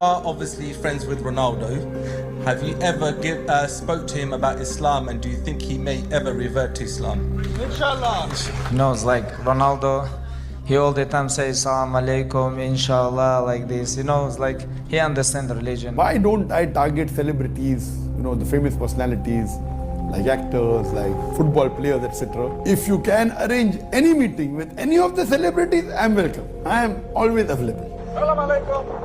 are obviously friends with Ronaldo. Have you ever spoke to him about Islam, and do you think he may ever revert to Islam? Inshallah. It's like Ronaldo, he all the time says Salam alaikum, inshallah, like this. It's like he understands religion. Why don't I target celebrities, the famous personalities, like actors, like football players, etc. If you can arrange any meeting with any of the celebrities, I'm welcome. I am always available. Salam alaikum.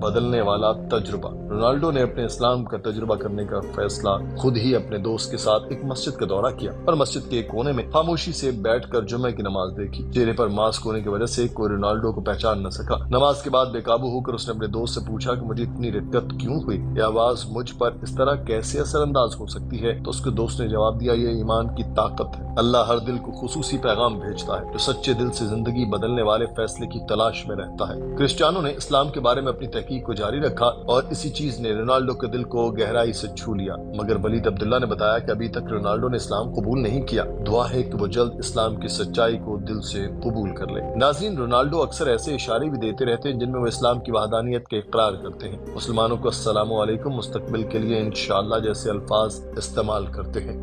بدلنے والا تجربہ۔ Ronaldo نے اپنے اسلام کا تجربہ کرنے کا فیصلہ خود ہی اپنے دوست کے ساتھ ایک مسجد کا دورہ کیا اور مسجد کے ایک کونے میں خاموشی سے بیٹھ کر جمعے کی نماز دیکھی۔ چہرے پر ماسک ہونے کی وجہ سے کوئی رونالڈو کو پہچان نہ سکا۔ نماز کے بعد بے قابو ہو کر اس نے اپنے دوست سے پوچھا کہ مجھے اتنی رقت کیوں ہوئی، یہ آواز مجھ پر اس طرح کیسے اثر انداز ہو سکتی ہے؟ تو اس کے دوست نے جواب دیا، یہ ایمان کی طاقت ہے۔ اللہ ہر دل کو خصوصی پیغام بھیجتا ہے جو سچے دل سے زندگی بدلنے والے فیصلے کی تلاش میں رہتا ہے۔ کرسٹیانو نے اسلام کے بارے میں اپنی تحقیق کو جاری رکھا اور اسی چیز نے رونالڈو کے دل کو گہرائی سے چھو لیا، مگر ولید عبداللہ نے بتایا کہ ابھی تک رونالڈو نے اسلام قبول نہیں کیا۔ دعا ہے کہ وہ جلد اسلام کی سچائی کو دل سے قبول کر لے۔ ناظرین، رونالڈو اکثر ایسے اشارے بھی دیتے رہتے ہیں جن میں وہ اسلام کی وحدانیت کا اقرار کرتے ہیں، مسلمانوں کو السلام علیکم، مستقبل کے لیے انشاءاللہ جیسے الفاظ استعمال کرتے ہیں۔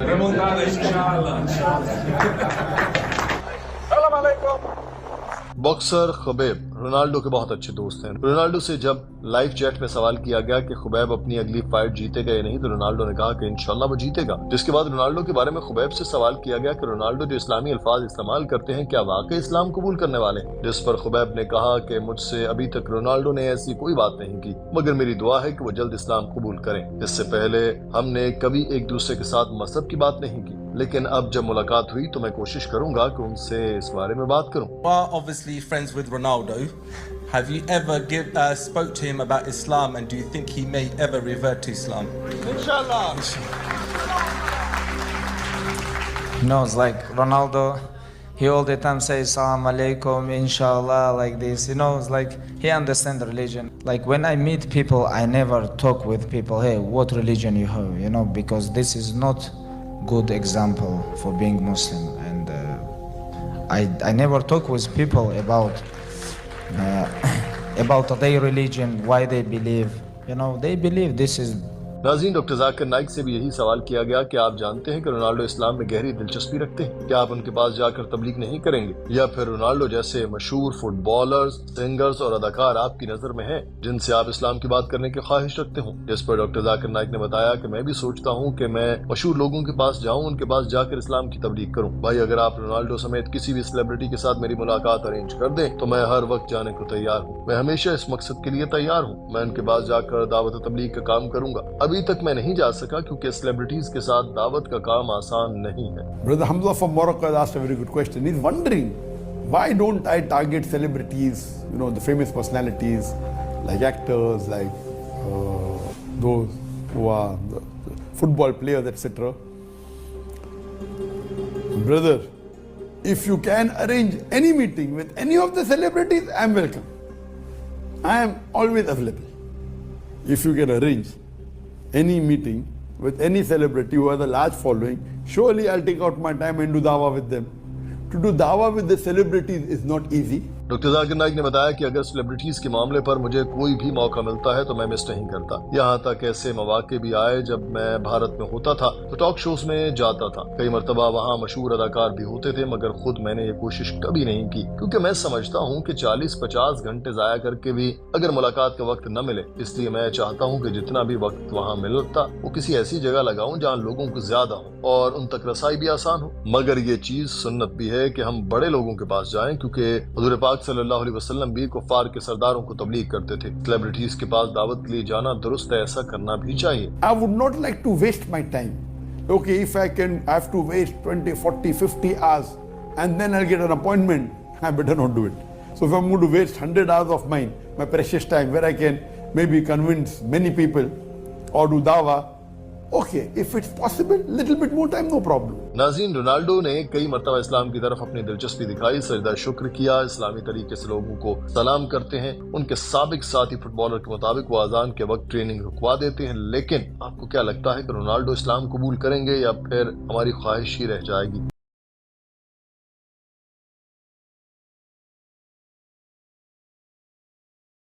باکسر خبیب رونالڈو کے بہت اچھے دوست ہیں۔ رونالڈو سے جب لائیو چیٹ میں سوال کیا گیا کہ خبیب اپنی اگلی فائٹ جیتے گا یا نہیں تو رونالڈو نے کہا کہ انشاءاللہ وہ جیتے گا، جس کے بعد رونالڈو کے بارے میں خبیب سے سوال کیا گیا کہ رونالڈو جو اسلامی الفاظ استعمال کرتے ہیں کیا واقعی اسلام قبول کرنے والے ہیں، جس پر خبیب نے کہا کہ مجھ سے ابھی تک رونالڈو نے ایسی کوئی بات نہیں کی، مگر میری دعا ہے کہ وہ جلد اسلام قبول کریں۔ اس سے پہلے ہم نے کبھی ایک دوسرے کے ساتھ مذہب کی بات نہیں کی، لیکن اب جب ملاقات ہوئی تو میں کوشش کروں گا کہ ان سے اس بارے میں بات کروں۔ You are obviously friends with Ronaldo. Have you ever spoke to him about Islam, and do you think he may ever revert to Islam? انشاءاللہ۔ You know, it's like Ronaldo, he all the time says salam alaikum, inshallah, like this. You know, it's like he understands religion. Like when I meet people, I never talk with people, hey, what religion you have, you know, because this is not good example for being Muslim. And I never talk with people about their religion, why they believe. You know, they believe this is. ناظرین، doctor Zakir Naik سے بھی یہی سوال کیا گیا کہ آپ جانتے ہیں کہ رونالڈو اسلام میں گہری دلچسپی رکھتے ہیں، کیا آپ ان کے پاس جا کر تبلیغ نہیں کریں گے؟ یا پھر رونالڈو جیسے مشہور فٹ بالرز، سنگرز اور اداکار آپ کی نظر میں ہیں جن سے آپ اسلام کی بات کرنے کی خواہش رکھتے ہوں؟ جس پر ڈاکٹر ذاکر نائک نے بتایا کہ میں بھی سوچتا ہوں کہ میں مشہور لوگوں کے پاس جاؤں، ان کے پاس جا کر اسلام کی تبلیغ کروں۔ بھائی، اگر آپ رونالڈو سمیت کسی بھی سیلیبریٹی کے ساتھ میری ملاقات ارینج کر دیں تو میں ہر وقت جانے کو تیار ہوں، میں ہمیشہ اس مقصد کے لیے تیار ہوں، میں ان کے پاس جا کر دعوت و تبلیغ کا کام کروں گا۔ ابھی تک میں نہیں جا سکا کیونکہ سیلیبریٹیز کے ساتھ دعوت کا کام آسان نہیں ہے۔ Brother Hamza from Morocco has asked a very good question. He's wondering, why don't I target celebrities, you know, the famous personalities, like actors, like those who are the football players, etc. Brother, if you can arrange any meeting with any of the celebrities, I'm welcome. I am always available. If you can arrange any meeting with any celebrity who has a large following, surely I'll take out my time and do dawah with them. To do dawah with the celebrities is not easy. Doctor Zakir Naik نے بتایا کہ اگر celebrities کے معاملے پر مجھے کوئی بھی موقع ملتا ہے تو میں مس نہیں کرتا۔ یہاں تک ایسے مواقع بھی آئے جب میں بھارت میں ہوتا تھا تو ٹاک شوز میں جاتا تھا، کئی مرتبہ وہاں مشہور اداکار بھی ہوتے تھے، مگر خود میں نے یہ کوشش کبھی نہیں کی کیونکہ میں سمجھتا ہوں کہ 40-50 گھنٹے ضائع کر کے بھی اگر ملاقات کا وقت نہ ملے، اس لیے میں چاہتا ہوں کہ جتنا بھی وقت وہاں ملتا وہ کسی ایسی جگہ لگاؤں جہاں لوگوں کو زیادہ ہو اور ان تک رسائی بھی آسان ہو۔ مگر یہ چیز سنت بھی ہے کہ ہم بڑے لوگوں کے پاس جائیں کیونکہ حضور پاک صلی اللہ علیہ وسلم بھی کفار کے سرداروں کو تبلیغ کرتے تھے۔ سیلیبریٹیز کے پاس دعوت کے لیے جانا درست ہے، ایسا کرنا بھی چاہیے۔ I would not like to waste my time. Okay, if I have to waste 20, 40, 50 hours and then I'll get an appointment, I better not do it. So if I'm going to waste 100 hours of mine, my precious time, where I can maybe convince many people or do dawah, okay, if it's possible, little bit more time, no problem. ناظرین، Ronaldo نے کئی مرتبہ اسلام کی طرف اپنی دلچسپی دکھائی، سجدہ شکر کیا، اسلامی طریقے سے لوگوں کو سلام کرتے ہیں۔ ان کے سابق ساتھی فٹ بالر کے مطابق وہ اذان کے وقت ٹریننگ رکوا دیتے ہیں، لیکن آپ کو کیا لگتا ہے کہ رونالڈو اسلام قبول کریں گے یا پھر ہماری خواہش ہی رہ جائے گی؟